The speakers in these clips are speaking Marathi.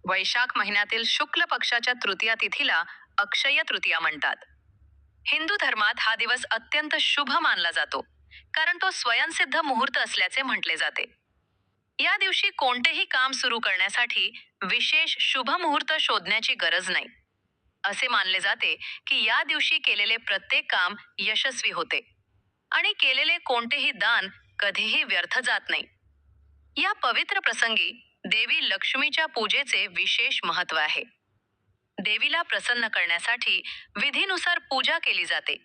वैशाख महिन्यातील शुक्ल पक्षाच्या तृतीया तिथीला अक्षय तृतीया म्हणतात. हिंदू धर्मात हा दिवस अत्यंत शुभ मानला जातो, कारण तो स्वयंसिद्ध मुहूर्त असल्याचे म्हटले जाते. या दिवशी कोणतेही काम सुरू करण्यासाठी विशेष शुभ मुहूर्त शोधण्याची गरज नाही. असे मानले जाते की या दिवशी केलेले प्रत्येक काम यशस्वी होते आणि केलेले कोणतेही दान कधीही व्यर्थ जात नाही. या पवित्र प्रसंगी देवी लक्ष्मीच्या पूजेचे विशेष महत्त्व आहे. देवीला प्रसन्न करण्यासाठी विधीनुसार पूजा केली जाते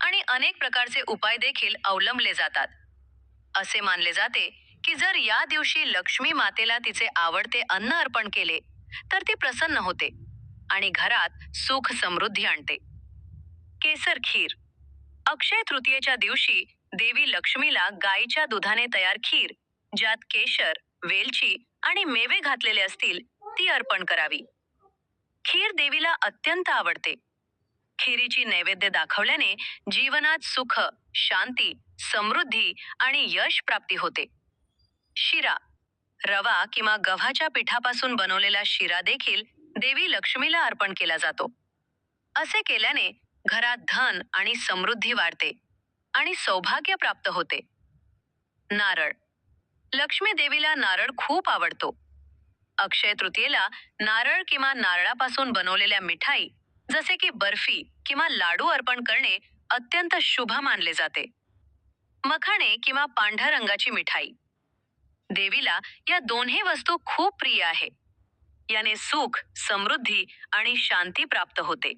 आणि अनेक प्रकारचे उपाय देखील अवलंबले जातात. असे मानले जाते की जर या दिवशी लक्ष्मी मातेला तिचे आवडते अन्न अर्पण केले तर ती प्रसन्न होते आणि घरात सुख समृद्धी आणते. केसर खीर. अक्षय तृतीयेच्या दिवशी देवी लक्ष्मीला गाईच्या दुधाने तयार खीर, ज्यात केशर, वेलची आणि मेवे घातलेले असतील, ती अर्पण करावी. खीर देवीला अत्यंत आवडते. खीरीची नैवेद्य दाखवल्याने जीवनात सुख, शांती, समृद्धी आणि यश प्राप्ती होते. शिरा. रवा किंवा गव्हाच्या पिठापासून बनवलेला शिरा देखील देवी लक्ष्मीला अर्पण केला जातो. असे केल्याने घरात धन आणि समृद्धी वाढते आणि सौभाग्य प्राप्त होते. नारळ. लक्ष्मी देवीला नारळ खूप आवडतो. अक्षय तृतीयेला नारळ किंवा नारळापासून बनवलेल्या मिठाई, जसे की बर्फी किंवा लाडू अर्पण करणे अत्यंत शुभ मानले जाते. मखाणे किंवा पांढऱ्या रंगाची मिठाई. देवीला या दोन्ही वस्तू खूप प्रिय आहे. याने सुख, समृद्धी आणि शांती प्राप्त होते.